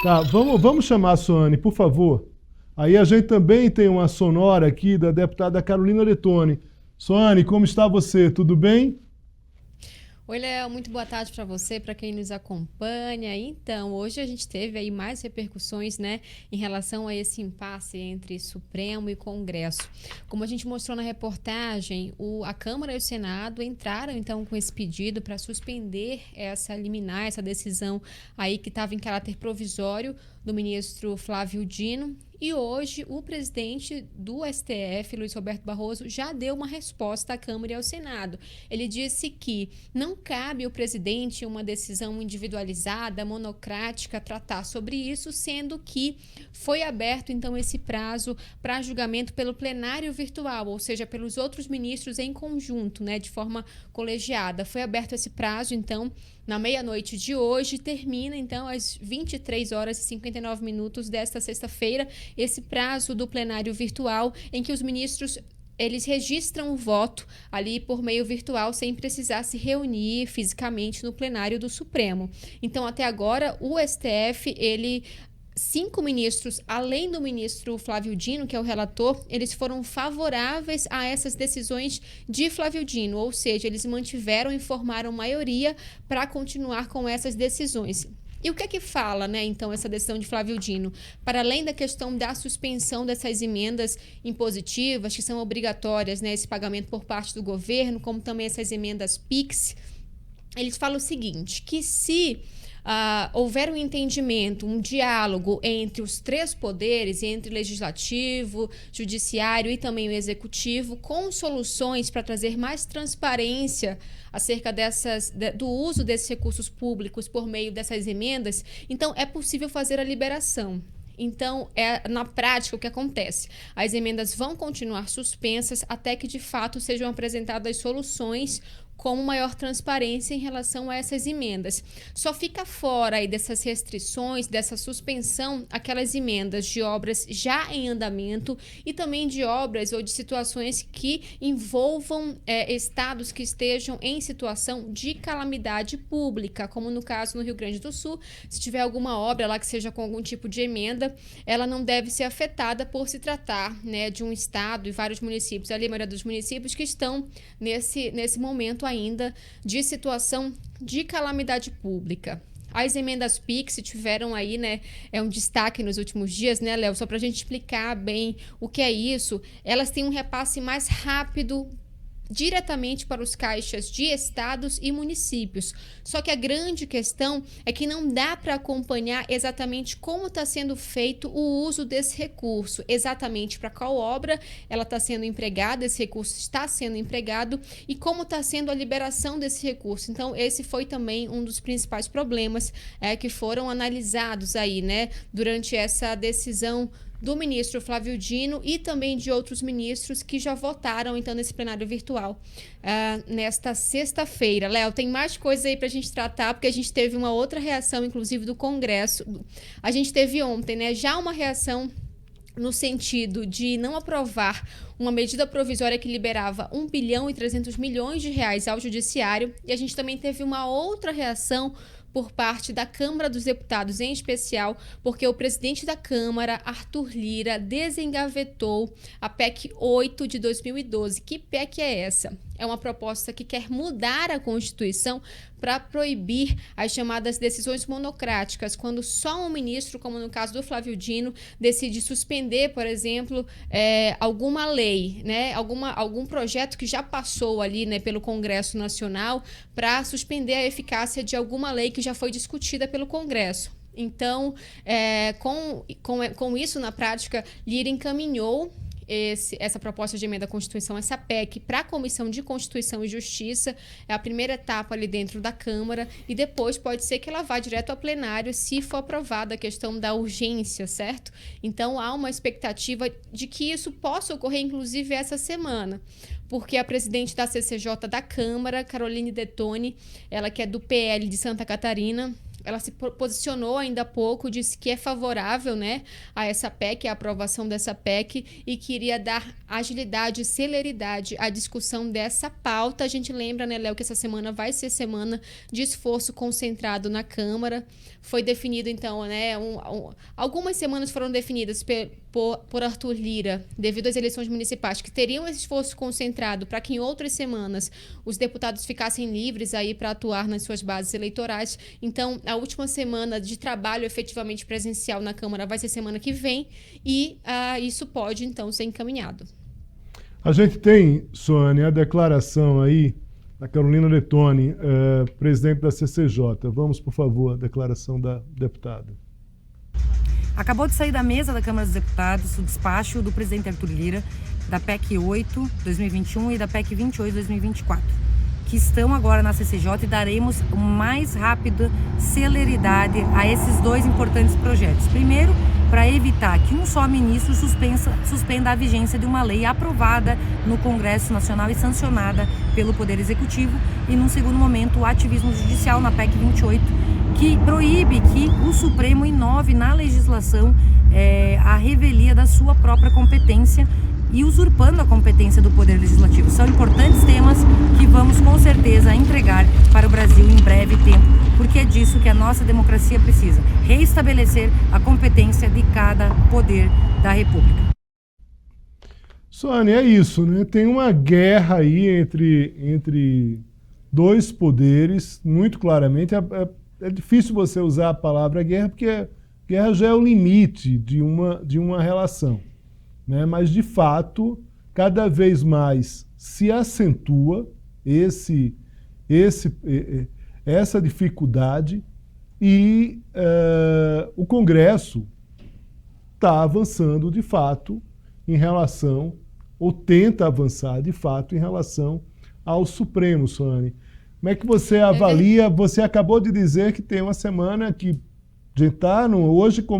Tá, vamos chamar a Soane, por favor. Aí a gente também tem uma sonora aqui da deputada Carolina Detoni. Soane, como está você? Tudo bem? Oi, Léo, muito boa tarde para você, para quem nos acompanha. Então, hoje a gente teve aí mais repercussões, né, em relação a esse impasse entre Supremo e Congresso. Como a gente mostrou na reportagem, a Câmara e o Senado entraram então com esse pedido para suspender essa liminar, essa decisão aí que estava em caráter provisório do ministro Flávio Dino. E hoje o presidente do STF, Luiz Roberto Barroso, já deu uma resposta à Câmara e ao Senado. Ele disse que não cabe ao presidente uma decisão individualizada, monocrática, tratar sobre isso, sendo que foi aberto então esse prazo para julgamento pelo plenário virtual, ou seja, pelos outros ministros em conjunto, né, de forma colegiada. Foi aberto esse prazo, então, na meia-noite de hoje, termina então às 23 horas e 59 minutos desta sexta-feira, esse prazo do plenário virtual em que os ministros eles registram o voto ali por meio virtual sem precisar se reunir fisicamente no plenário do Supremo. Então, até agora, o STF, ele 5 ministros, além do ministro Flávio Dino, que é o relator, eles foram favoráveis a essas decisões de Flávio Dino, ou seja, eles mantiveram e formaram maioria para continuar com essas decisões. E o que é que fala, né, então, essa decisão de Flávio Dino? Para além da questão da suspensão dessas emendas impositivas, que são obrigatórias, né, esse pagamento por parte do governo, como também essas emendas PIX, eles falam o seguinte, que se houver um entendimento, um diálogo entre os três poderes, entre legislativo, judiciário e também o executivo, com soluções para trazer mais transparência acerca do uso desses recursos públicos por meio dessas emendas, então é possível fazer a liberação. Então, na prática o que acontece? As emendas vão continuar suspensas até que, de fato, sejam apresentadas soluções com maior transparência em relação a essas emendas. Só fica fora aí dessas restrições, dessa suspensão, aquelas emendas de obras já em andamento e também de obras ou de situações que envolvam estados que estejam em situação de calamidade pública, como no caso no Rio Grande do Sul, se tiver alguma obra lá que seja com algum tipo de emenda, ela não deve ser afetada por se tratar, né, de um estado e vários municípios, ali a maioria dos municípios que estão nesse momento ainda de situação de calamidade pública. As emendas PIX tiveram aí, né, um destaque nos últimos dias, né, Léo? Só para a gente explicar bem o que é isso, elas têm um repasse mais rápido diretamente para os caixas de estados e municípios. Só que a grande questão é que não dá para acompanhar exatamente como está sendo feito o uso desse recurso, exatamente para qual obra ela está sendo empregada, esse recurso está sendo empregado e como está sendo a liberação desse recurso. Então, esse foi também um dos principais problemas que foram analisados aí, né, durante essa decisão do ministro Flávio Dino e também de outros ministros que já votaram então nesse plenário virtual nesta sexta-feira. Léo, tem mais coisas aí para a gente tratar, porque a gente teve uma outra reação, inclusive do Congresso. A gente teve ontem, né, já uma reação no sentido de não aprovar uma medida provisória que liberava 1 bilhão e 300 milhões de reais ao judiciário, e a gente também teve uma outra reação por parte da Câmara dos Deputados, em especial, porque o presidente da Câmara, Arthur Lira, desengavetou a PEC 8 de 2012. Que PEC é essa? É uma proposta que quer mudar a Constituição para proibir as chamadas decisões monocráticas, quando só um ministro, como no caso do Flávio Dino, decide suspender, por exemplo, alguma lei, né, algum projeto que já passou ali, né, pelo Congresso Nacional, para suspender a eficácia de alguma lei que já foi discutida pelo Congresso. Então, com isso, na prática, Lira encaminhou essa proposta de emenda à Constituição, essa PEC, para a Comissão de Constituição e Justiça. É a primeira etapa ali dentro da Câmara e depois pode ser que ela vá direto ao plenário se for aprovada a questão da urgência, certo? Então, há uma expectativa de que isso possa ocorrer, inclusive, essa semana, porque a presidente da CCJ da Câmara, Caroline Detoni, ela que é do PL de Santa Catarina, ela se posicionou ainda há pouco, disse que é favorável, né, a essa PEC, a aprovação dessa PEC, e queria dar agilidade e celeridade à discussão dessa pauta. A gente lembra, né, Léo, que essa semana vai ser semana de esforço concentrado na Câmara. Foi definido, então, né, algumas semanas foram definidas por Arthur Lira, devido às eleições municipais, que teriam esse esforço concentrado para que em outras semanas os deputados ficassem livres aí para atuar nas suas bases eleitorais. Então, a última semana de trabalho efetivamente presencial na Câmara vai ser semana que vem e isso pode, então, ser encaminhado. A gente tem, Sônia, a declaração aí da Carolina Orettoni, presidente da CCJ. Vamos, por favor, a declaração da deputada. Acabou de sair da mesa da Câmara dos Deputados o despacho do presidente Arthur Lira da PEC 8, 2021 e da PEC 28, 2024, que estão agora na CCJ, e daremos mais rápida celeridade a esses dois importantes projetos. Primeiro, para evitar que um só ministro suspenda a vigência de uma lei aprovada no Congresso Nacional e sancionada pelo Poder Executivo, e num segundo momento o ativismo judicial na PEC 28, que proíbe que o Supremo inove na legislação a revelia da sua própria competência e usurpando a competência do Poder Legislativo. São importantes temas que vamos com certeza entregar para o Brasil em breve tempo, porque é disso que a nossa democracia precisa: reestabelecer a competência de cada poder da República. Sônia, é isso, né? Tem uma guerra aí entre dois poderes, muito claramente. É difícil você usar a palavra guerra, porque guerra já é o limite de uma relação, né? Mas, de fato, cada vez mais se acentua essa dificuldade e o Congresso está avançando, de fato, em relação, ou tenta avançar, de fato, em relação ao Supremo, Sônia. Como é que você avalia? Você acabou de dizer que tem uma semana que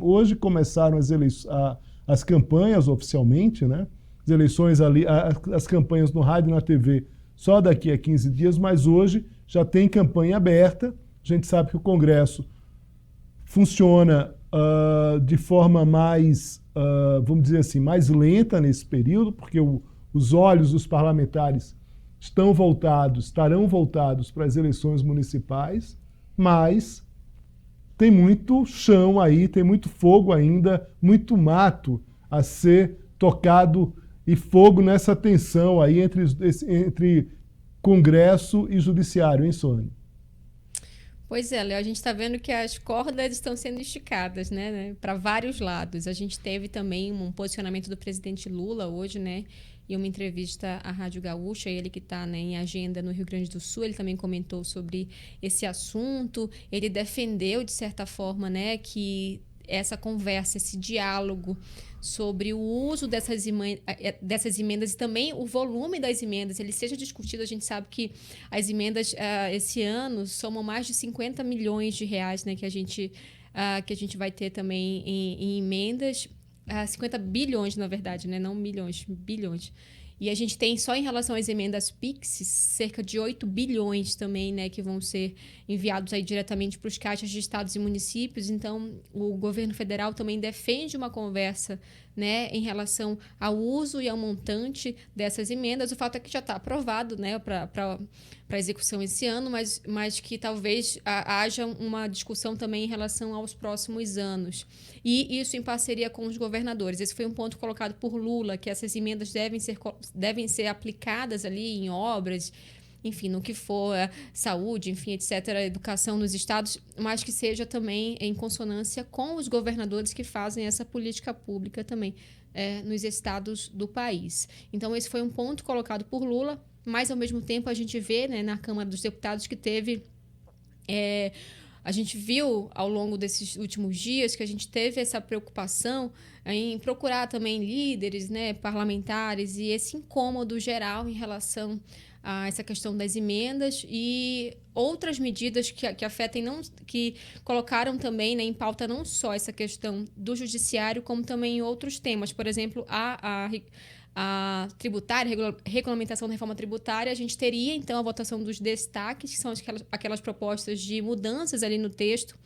hoje começaram as campanhas oficialmente, né? As eleições ali, as campanhas no rádio e na TV só daqui a 15 dias, mas hoje já tem campanha aberta. A gente sabe que o Congresso funciona de forma mais, vamos dizer assim, mais lenta nesse período, porque os olhos dos parlamentares estarão voltados para as eleições municipais, mas tem muito chão aí, tem muito fogo ainda, muito mato a ser tocado e fogo nessa tensão aí entre Congresso e Judiciário, hein, Sônia? Pois é, Léo, a gente está vendo que as cordas estão sendo esticadas, né, para vários lados. A gente teve também um posicionamento do presidente Lula hoje, né, em uma entrevista à Rádio Gaúcha, ele que está, né, em agenda no Rio Grande do Sul, ele também comentou sobre esse assunto. Ele defendeu, de certa forma, né, que essa conversa, esse diálogo sobre o uso dessas emendas e também o volume das emendas, ele seja discutido. A gente sabe que as emendas esse ano somam mais de 50 milhões de reais, né, que a gente vai ter também em emendas. 50 bilhões, na verdade, né? Não milhões, bilhões. E a gente tem, só em relação às emendas PIX, cerca de 8 bilhões também, né, que vão ser enviados aí diretamente para os caixas de estados e municípios. Então, o governo federal também defende uma conversa, né, em relação ao uso e ao montante dessas emendas. O fato é que já está aprovado, né, para execução esse ano, mas que talvez haja uma discussão também em relação aos próximos anos. E isso em parceria com os governadores. Esse foi um ponto colocado por Lula, que essas emendas devem ser aplicadas ali em obras, enfim, no que for saúde, enfim, etc., educação nos estados, mas que seja também em consonância com os governadores que fazem essa política pública também nos estados do país. Então, esse foi um ponto colocado por Lula, mas, ao mesmo tempo, a gente vê, né, na Câmara dos Deputados que teve... A gente viu ao longo desses últimos dias que a gente teve essa preocupação em procurar também líderes, né, parlamentares, e esse incômodo geral em relação a essa questão das emendas e outras medidas que afetem, que colocaram também, né, em pauta não só essa questão do judiciário, como também em outros temas. Por exemplo, a a tributária, regulamentação da reforma tributária, a gente teria, então, a votação dos destaques, que são aquelas propostas de mudanças ali no texto,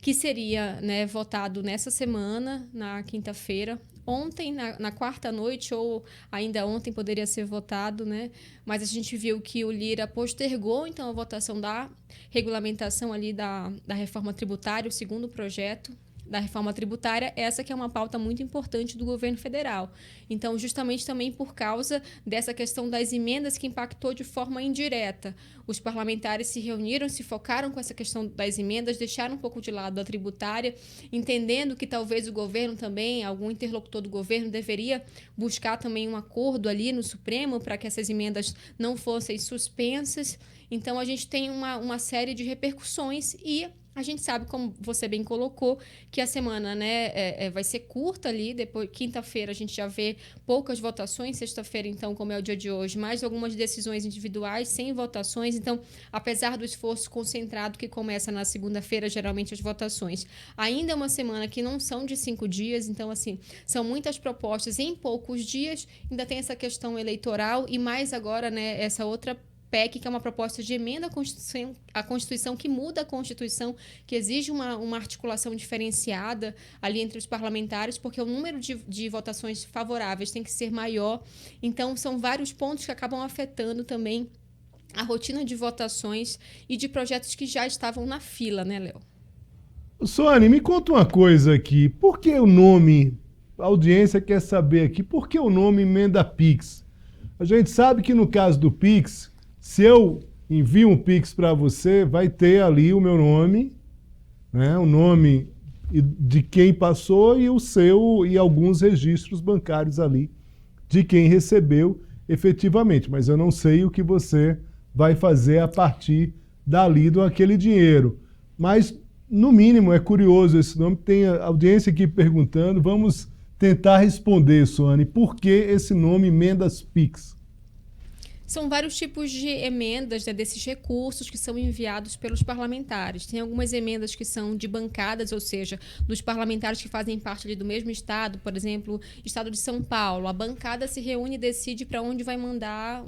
que seria, né, votado nessa semana, na quinta-feira. Ontem, na quarta noite, ou ainda ontem, poderia ser votado, né? Mas a gente viu que o Lira postergou, então, a votação da regulamentação ali da reforma tributária, o segundo projeto da reforma tributária, essa que é uma pauta muito importante do governo federal. Então, justamente também por causa dessa questão das emendas que impactou de forma indireta. Os parlamentares se reuniram, se focaram com essa questão das emendas, deixaram um pouco de lado a tributária, entendendo que talvez o governo também, algum interlocutor do governo, deveria buscar também um acordo ali no Supremo para que essas emendas não fossem suspensas. Então, a gente tem uma série de repercussões e a gente sabe, como você bem colocou, que a semana, né, vai ser curta ali. Depois, quinta-feira, a gente já vê poucas votações. Sexta-feira, então, como é o dia de hoje, mais algumas decisões individuais, sem votações. Então, apesar do esforço concentrado que começa na segunda-feira, geralmente as votações, ainda é uma semana que não são de 5 dias. Então, assim, são muitas propostas em poucos dias. Ainda tem essa questão eleitoral e mais agora, né, essa outra PEC, que é uma proposta de emenda à Constituição, que muda a Constituição, que exige uma articulação diferenciada ali entre os parlamentares, porque o número de votações favoráveis tem que ser maior. Então, são vários pontos que acabam afetando também a rotina de votações e de projetos que já estavam na fila, né, Léo? Suane, me conta uma coisa aqui. Por que o nome, a audiência quer saber aqui, por que o nome Emenda Pix? A gente sabe que no caso do Pix, se eu envio um Pix para você, vai ter ali o meu nome, né, o nome de quem passou e o seu e alguns registros bancários ali de quem recebeu efetivamente. Mas eu não sei o que você vai fazer a partir dali do aquele dinheiro. Mas, no mínimo, é curioso esse nome. Tem a audiência aqui perguntando. Vamos tentar responder, Suane, por que esse nome Emendas Pix? São vários tipos de emendas, né, desses recursos que são enviados pelos parlamentares. Tem algumas emendas que são de bancadas, ou seja, dos parlamentares que fazem parte ali do mesmo estado, por exemplo, estado de São Paulo. A bancada se reúne e decide para onde vai mandar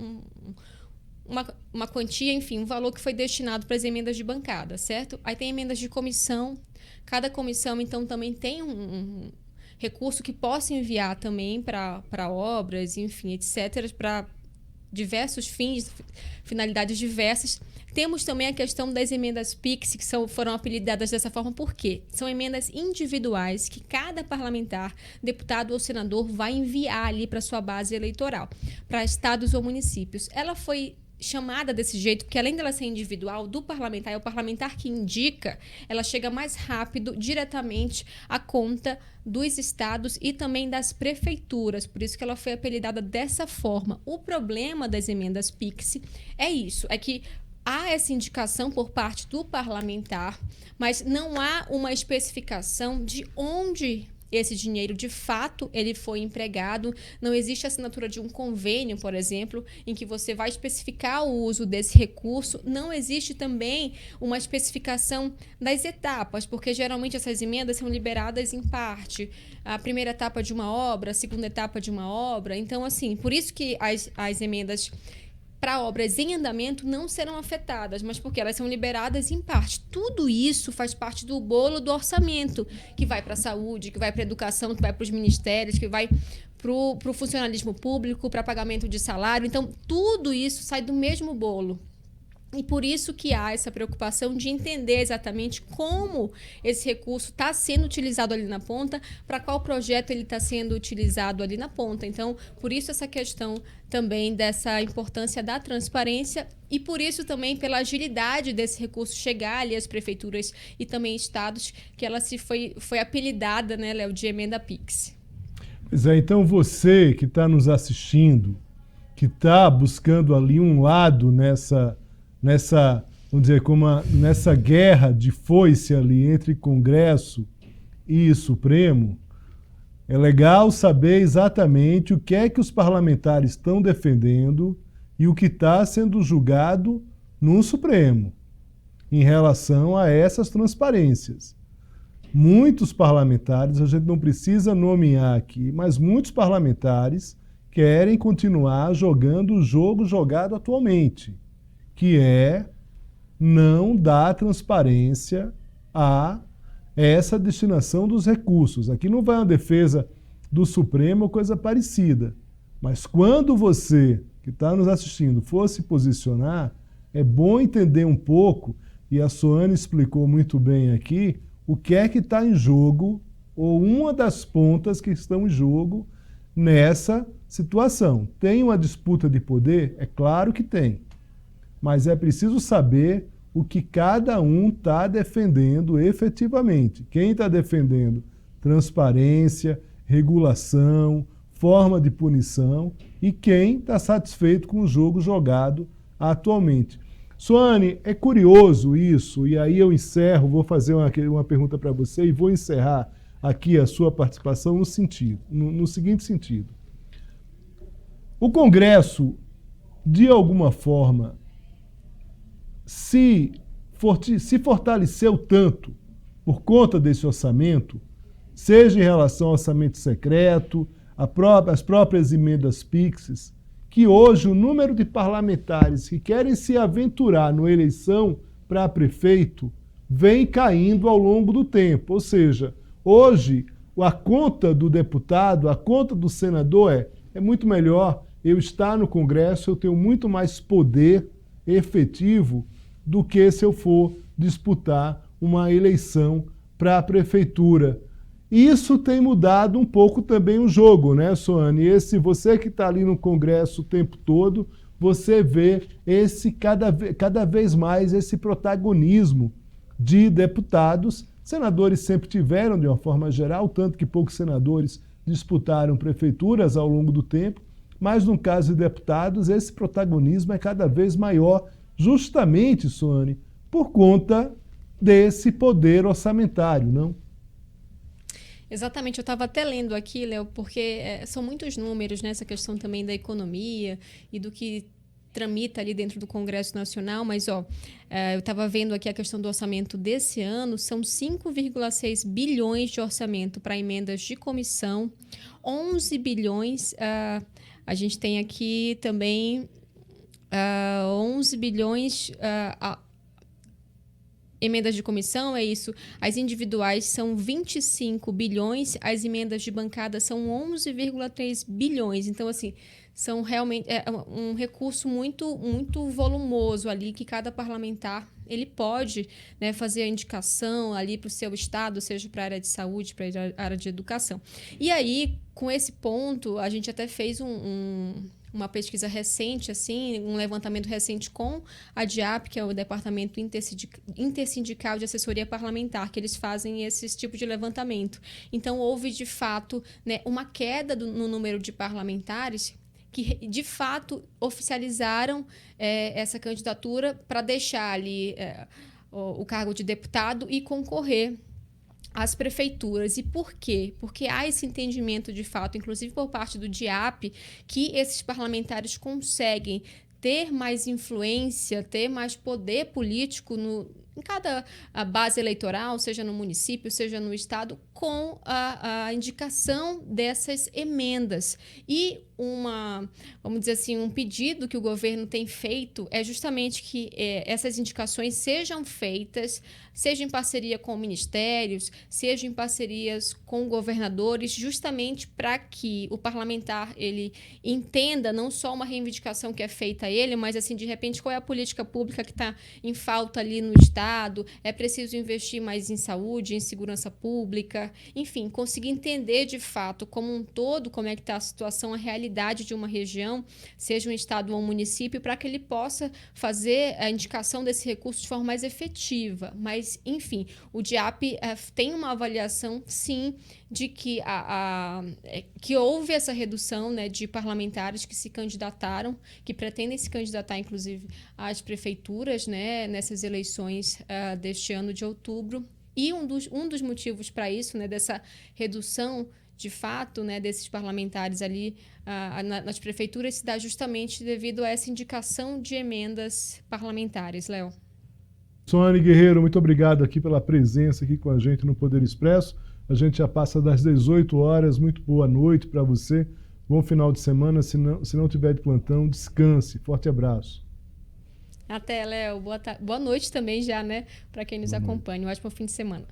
uma quantia, enfim, um valor que foi destinado para as emendas de bancada, certo? Aí tem emendas de comissão. Cada comissão, então, também tem um recurso que possa enviar também para obras, enfim, etc., para diversos fins, finalidades diversas. Temos também a questão das emendas PIX, que foram apelidadas dessa forma, por quê? São emendas individuais que cada parlamentar, deputado ou senador vai enviar ali para sua base eleitoral, para estados ou municípios. Ela foi chamada desse jeito, porque além dela ser individual, do parlamentar, é o parlamentar que indica, ela chega mais rápido, diretamente à conta dos estados e também das prefeituras, por isso que ela foi apelidada dessa forma. O problema das emendas PIX é isso, é que há essa indicação por parte do parlamentar, mas não há uma especificação de onde esse dinheiro, de fato, ele foi empregado. Não existe a assinatura de um convênio, por exemplo, em que você vai especificar o uso desse recurso. Não existe também uma especificação das etapas, porque geralmente essas emendas são liberadas em parte. A primeira etapa de uma obra, a segunda etapa de uma obra. Então, assim, por isso que as emendas para obras em andamento não serão afetadas, mas porque elas são liberadas em parte. Tudo isso faz parte do bolo do orçamento, que vai para a saúde, que vai para a educação, que vai para os ministérios, que vai para o funcionalismo público, para pagamento de salário. Então, tudo isso sai do mesmo bolo. E por isso que há essa preocupação de entender exatamente como esse recurso está sendo utilizado ali na ponta, para qual projeto ele está sendo utilizado ali na ponta. Então, por isso essa questão também dessa importância da transparência e por isso também pela agilidade desse recurso chegar ali às prefeituras e também estados, que ela foi apelidada, né, Léo, de Emenda Pix. Pois é, então você que está nos assistindo, que está buscando ali um lado nessa, vamos dizer, nessa guerra de foice ali entre Congresso e Supremo, é legal saber exatamente o que é que os parlamentares estão defendendo e o que está sendo julgado no Supremo em relação a essas transparências. Muitos parlamentares, a gente não precisa nomear aqui, mas muitos parlamentares querem continuar jogando o jogo jogado atualmente, que é não dar transparência a essa destinação dos recursos. Aqui não vai uma defesa do Supremo ou coisa parecida, mas quando você, que está nos assistindo, for se posicionar, é bom entender um pouco, e a Soane explicou muito bem aqui, o que é que está em jogo, ou uma das pontas que estão em jogo nessa situação. Tem uma disputa de poder? É claro que tem. Mas é preciso saber o que cada um está defendendo efetivamente. Quem está defendendo transparência, regulação, forma de punição, e quem está satisfeito com o jogo jogado atualmente. Soane, é curioso isso, e aí eu encerro, vou fazer uma pergunta para você e vou encerrar aqui a sua participação no seguinte sentido. O Congresso, de alguma forma, se fortaleceu tanto por conta desse orçamento, seja em relação ao orçamento secreto, as próprias emendas PIX, que hoje o número de parlamentares que querem se aventurar na eleição para prefeito vem caindo ao longo do tempo. Ou seja, hoje a conta do deputado, a conta do senador é muito melhor eu estar no Congresso, eu tenho muito mais poder efetivo do que se eu for disputar uma eleição para a prefeitura. Isso tem mudado um pouco também o jogo, né, Soane? Você que está ali no Congresso o tempo todo, você vê cada vez mais esse protagonismo de deputados. Senadores sempre tiveram, de uma forma geral, tanto que poucos senadores disputaram prefeituras ao longo do tempo, mas no caso de deputados, esse protagonismo é cada vez maior, justamente, Soane, por conta desse poder orçamentário, não? Exatamente, eu estava até lendo aqui, Léo, porque são muitos números, né, essa questão também da economia e do que tramita ali dentro do Congresso Nacional, mas eu estava vendo aqui a questão do orçamento desse ano, são 5,6 bilhões de orçamento para emendas de comissão, 11 bilhões, a gente tem aqui também 11 bilhões... emendas de comissão, é isso. As individuais são 25 bilhões, as emendas de bancada são 11,3 bilhões. Então, assim, são realmente um recurso muito, muito volumoso ali que cada parlamentar ele pode, né, fazer a indicação ali para o seu estado, seja para a área de saúde, para a área de educação. E aí, com esse ponto, a gente até fez uma pesquisa recente, assim, um levantamento recente com a DIAP, que é o Departamento Intersindical de Assessoria Parlamentar, que eles fazem esse tipo de levantamento. Então, houve, de fato, né, uma queda no número de parlamentares que, de fato, oficializaram essa candidatura para deixar ali o cargo de deputado e concorrer às prefeituras. E por quê? Porque há esse entendimento, de fato, inclusive por parte do DIAP, que esses parlamentares conseguem ter mais influência, ter mais poder político em cada base eleitoral, seja no município, seja no estado, com a indicação dessas emendas. E vamos dizer assim, um pedido que o governo tem feito é justamente que essas indicações sejam feitas, seja em parceria com ministérios, seja em parcerias com governadores, justamente para que o parlamentar ele entenda não só uma reivindicação que é feita a ele, mas assim, de repente, qual é a política pública que está em falta ali no estado, é preciso investir mais em saúde, em segurança pública, enfim, conseguir entender de fato como um todo como é que está a situação, a realidade de uma região, seja um estado ou um município, para que ele possa fazer a indicação desse recurso de forma mais efetiva. Mas, enfim, o DIAP tem uma avaliação, sim, de que, que houve essa redução, né, de parlamentares que se candidataram, que pretendem se candidatar, inclusive, às prefeituras, né, nessas eleições deste ano de outubro. E um dos motivos para isso, né, dessa redução, de fato, né, desses parlamentares ali nas prefeituras, se dá justamente devido a essa indicação de emendas parlamentares. Léo. Soane Guerreiro, muito obrigado aqui pela presença aqui com a gente no Poder Expresso. A gente já passa das 18 horas. Muito boa noite para você. Bom final de semana. Se não tiver de plantão, descanse. Forte abraço. Até, Léo. Boa noite também já, né? Para quem nos acompanha. Um ótimo fim de semana.